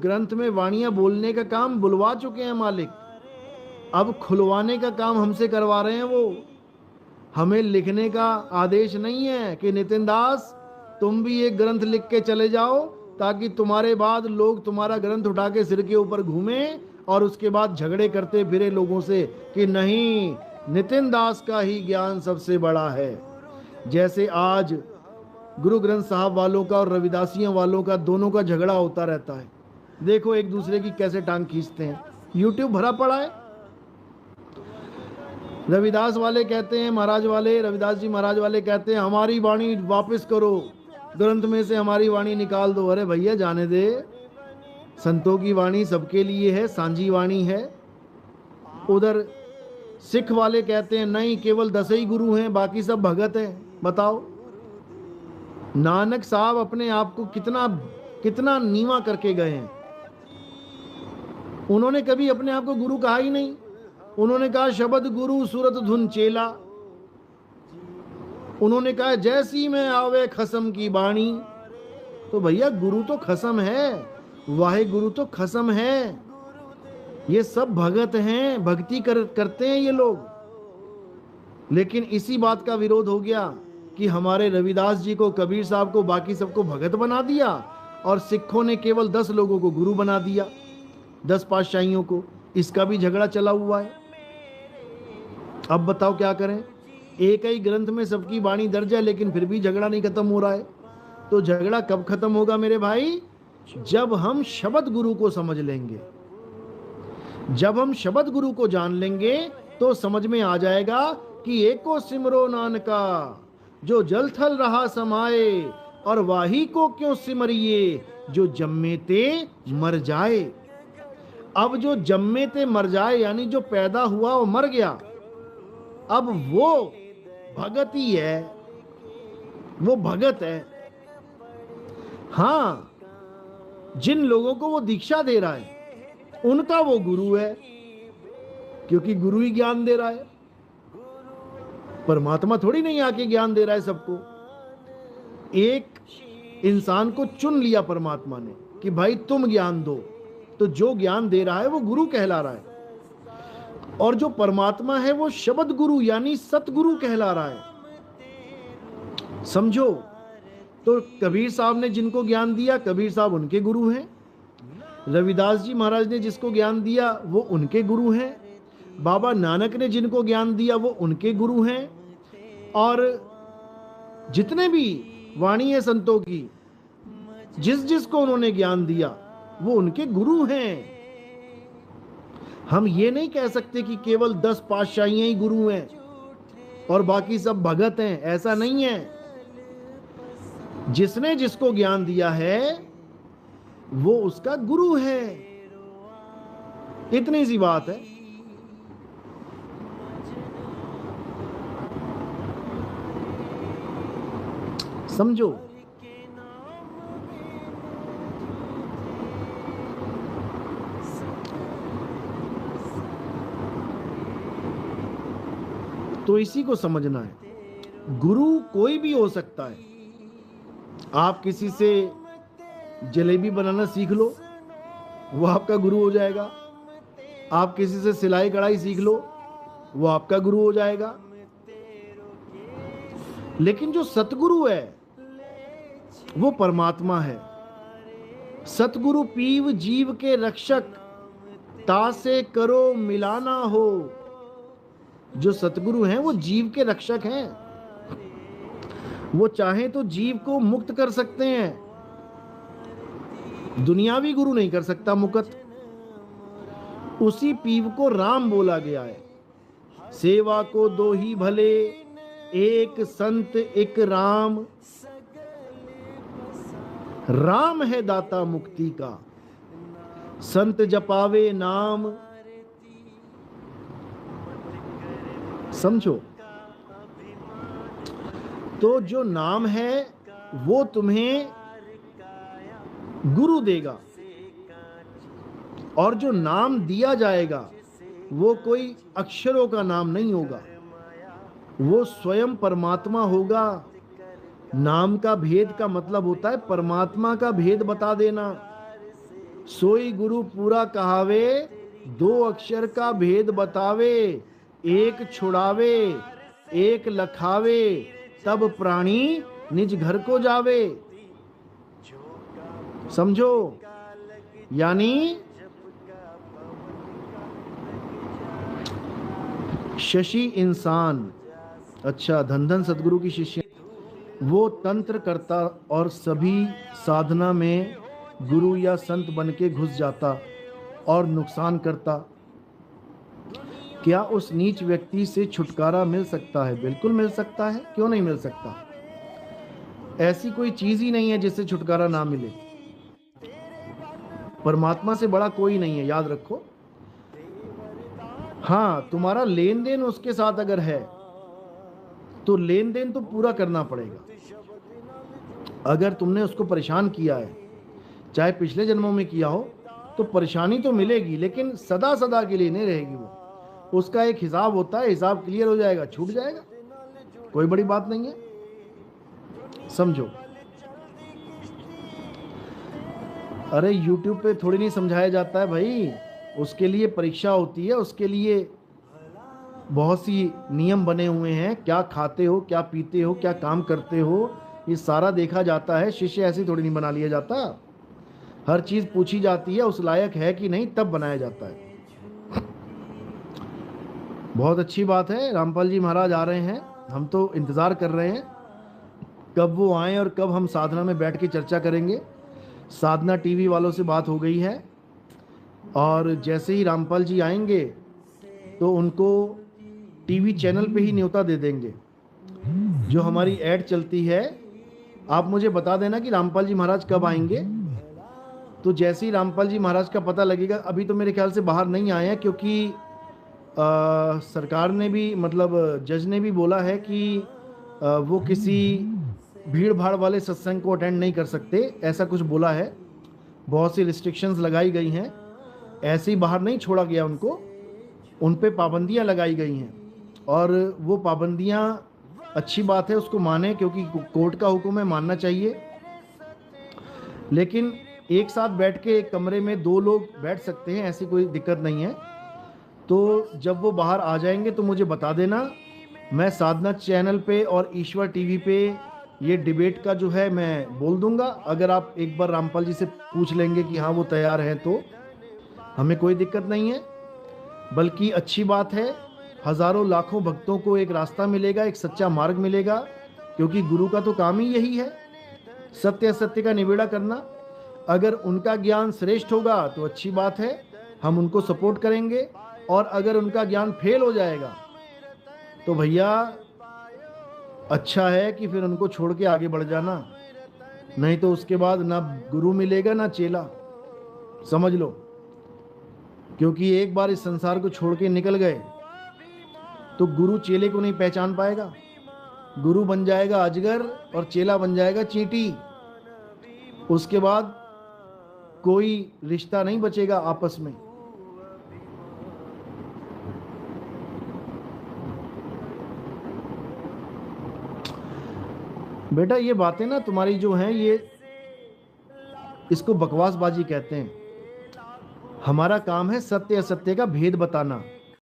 ग्रंथ में वाणियां बोलने का काम बुलवा चुके हैं मालिक, अब खुलवाने का काम हमसे करवा रहे हैं। वो हमें लिखने का आदेश नहीं है कि नितिन दास तुम भी एक ग्रंथ लिख के चले जाओ, ताकि तुम्हारे बाद लोग तुम्हारा ग्रंथ उठा के सिर के ऊपर घूमे और उसके बाद झगड़े करते फिरे लोगों से कि नहीं, नितिन दास का ही ज्ञान सबसे बड़ा है। जैसे आज गुरु ग्रंथ साहब वालों का और रविदासियों वालों का दोनों का झगड़ा होता रहता है। देखो एक दूसरे की कैसे टांग खींचते हैं, यूट्यूब भरा पड़ा है। रविदास वाले कहते हैं, महाराज वाले, रविदास जी महाराज वाले कहते हैं हमारी वाणी वापस करो, ग्रंथ में से हमारी वाणी निकाल दो। अरे भैया जाने दे, संतों की वाणी सबके लिए है, सांझी वाणी है। उधर सिख वाले कहते हैं नहीं, केवल 10 ही गुरु हैं, बाकी सब भगत हैं। बताओ, नानक साहब अपने आप को कितना कितना नीवा करके गए हैं। उन्होंने कभी अपने आप को गुरु कहा ही नहीं। उन्होंने कहा शब्द गुरु सूरत धुन चेला। उन्होंने कहा जैसी में आवे खसम की बाणी। तो भैया गुरु तो खसम है, वाहे गुरु तो खसम है। ये सब भगत हैं, भक्ति करते हैं ये लोग। लेकिन इसी बात का विरोध हो गया कि हमारे रविदास जी को, कबीर साहब को, बाकी सबको भगत बना दिया और सिखों ने केवल 10 लोगों को गुरु बना दिया, 10 पातशाहियों को। इसका भी झगड़ा चला हुआ है। अब बताओ क्या करें, एक ही ग्रंथ में सबकी वाणी दर्ज है लेकिन फिर भी झगड़ा नहीं खत्म हो रहा है। तो झगड़ा कब खत्म होगा मेरे भाई? जब हम शब्द गुरु को समझ लेंगे, जब हम शब्द गुरु को जान लेंगे तो समझ में आ जाएगा कि एको सिमरो नानका जो जल थल रहा समाए, और वाही को क्यों सिमरिए जो जम्मे ते मर जाए। अब जो जम्मे ते मर जाए यानी जो पैदा हुआ वो मर गया, अब वो भगत ही है, वो भगत है। हाँ, जिन लोगों को वो दीक्षा दे रहा है उनका वो गुरु है, क्योंकि गुरु ही ज्ञान दे रहा है। परमात्मा थोड़ी नहीं आके ज्ञान दे रहा है सबको। एक इंसान को चुन लिया परमात्मा ने कि भाई तुम ज्ञान दो, तो जो ज्ञान दे रहा है वो गुरु कहला रहा है। और जो परमात्मा है वो शब्द गुरु यानी सतगुरु कहला रहा है। समझो, तो कबीर साहब ने जिनको ज्ञान दिया, कबीर साहब उनके गुरु हैं। रविदास जी महाराज ने जिसको ज्ञान दिया वो उनके गुरु हैं। बाबा नानक ने जिनको ज्ञान दिया वो उनके गुरु हैं। और जितने भी वाणी है संतों की, जिस जिसको उन्होंने ज्ञान दिया वो उनके गुरु हैं। हम ये नहीं कह सकते कि केवल 10 पातशाहियां ही गुरु हैं और बाकी सब भगत हैं, ऐसा नहीं है। जिसने जिसको ज्ञान दिया है वो उसका गुरु है, इतनी सी बात है। समझो, तो इसी को समझना है। गुरु कोई भी हो सकता है। आप किसी से जलेबी बनाना सीख लो, वो आपका गुरु हो जाएगा। आप किसी से सिलाई कढ़ाई सीख लो, वो आपका गुरु हो जाएगा। लेकिन जो सतगुरु है वो परमात्मा है। सतगुरु पीव जीव के रक्षक, तासे करो मिलाना हो। जो सतगुरु हैं वो जीव के रक्षक हैं। वो चाहे तो जीव को मुक्त कर सकते हैं, दुनियावी गुरु नहीं कर सकता मुक्त। उसी पीव को राम बोला गया है। सेवा को दो ही भले, एक संत एक राम। राम है दाता मुक्ति का, संत जपावे नाम। समझो, तो जो नाम है वो तुम्हें गुरु देगा, और जो नाम दिया जाएगा वो कोई अक्षरों का नाम नहीं होगा, वो स्वयं परमात्मा होगा। नाम का भेद का मतलब होता है परमात्मा का भेद बता देना। सोई गुरु पूरा कहावे, दो अक्षर का भेद बतावे, एक छुड़ावे एक लखावे, तब प्राणी निज घर को जावे। समझो, यानी शशि इंसान, अच्छा धन सदगुरु की शिष्य, वो तंत्र करता और सभी साधना में गुरु या संत बन के घुस जाता और नुकसान करता। क्या उस नीच व्यक्ति से छुटकारा मिल सकता है? बिल्कुल मिल सकता है, क्यों नहीं मिल सकता। ऐसी कोई चीज ही नहीं है जिससे छुटकारा ना मिले। परमात्मा से बड़ा कोई नहीं है, याद रखो। हाँ, तुम्हारा लेन देन उसके साथ अगर है तो लेन देन तो पूरा करना पड़ेगा। अगर तुमने उसको परेशान किया है, चाहे पिछले जन्मों में किया हो, तो परेशानी तो मिलेगी, लेकिन सदा सदा के लिए नहीं रहेगी वो। उसका एक हिसाब होता है, हिसाब क्लियर हो जाएगा, छूट जाएगा, कोई बड़ी बात नहीं है। समझो। अरे YouTube पे थोड़ी नहीं समझाया जाता है भाई, उसके लिए परीक्षा होती है, उसके लिए बहुत सी नियम बने हुए हैं। क्या खाते हो, क्या पीते हो, क्या काम करते हो, ये सारा देखा जाता है। शिष्य ऐसे थोड़ी नहीं बना लिया जाता, हर चीज पूछी जाती है, उस लायक है कि नहीं, तब बनाया जाता है। बहुत अच्छी बात है, रामपाल जी महाराज आ रहे हैं, हम तो इंतज़ार कर रहे हैं कब वो आएँ और कब हम साधना में बैठ के चर्चा करेंगे। साधना टीवी वालों से बात हो गई है, और जैसे ही रामपाल जी आएंगे तो उनको टीवी चैनल पे ही न्योता दे देंगे। जो हमारी ऐड चलती है, आप मुझे बता देना कि रामपाल जी महाराज कब आएंगे। तो जैसे ही रामपाल जी महाराज का पता लगेगा, अभी तो मेरे ख्याल से बाहर नहीं आए हैं, क्योंकि सरकार ने भी, मतलब जज ने भी बोला है कि वो किसी भीड़ भाड़ वाले सत्संग को अटेंड नहीं कर सकते, ऐसा कुछ बोला है। बहुत सी रिस्ट्रिक्शंस लगाई गई हैं, ऐसे ही बाहर नहीं छोड़ा गया उनको, उन पे पाबंदियां लगाई गई हैं। और वो पाबंदियां अच्छी बात है, उसको माने, क्योंकि कोर्ट का हुक्म है, मानना चाहिए। लेकिन एक साथ बैठ के एक कमरे में 2 लोग बैठ सकते हैं, ऐसी कोई दिक्कत नहीं है। तो जब वो बाहर आ जाएंगे तो मुझे बता देना, मैं साधना चैनल पे और ईश्वर टीवी पे ये डिबेट का जो है मैं बोल दूंगा। अगर आप एक बार रामपाल जी से पूछ लेंगे कि हाँ वो तैयार हैं, तो हमें कोई दिक्कत नहीं है। बल्कि अच्छी बात है, हजारों लाखों भक्तों को एक रास्ता मिलेगा, एक सच्चा मार्ग मिलेगा, क्योंकि गुरु का तो काम ही यही है, सत्य असत्य का निबेड़ा करना। अगर उनका ज्ञान श्रेष्ठ होगा तो अच्छी बात है, हम उनको सपोर्ट करेंगे। और अगर उनका ज्ञान फेल हो जाएगा तो भैया अच्छा है कि फिर उनको छोड़ के आगे बढ़ जाना, नहीं तो उसके बाद ना गुरु मिलेगा ना चेला, समझ लो। क्योंकि एक बार इस संसार को छोड़ के निकल गए तो गुरु चेले को नहीं पहचान पाएगा। गुरु बन जाएगा अजगर और चेला बन जाएगा चींटी। उसके बाद कोई रिश्ता नहीं बचेगा आपस में। बेटा ये बातें ना तुम्हारी जो हैं, ये इसको बकवासबाजी कहते हैं। हमारा काम है सत्य असत्य का भेद बताना।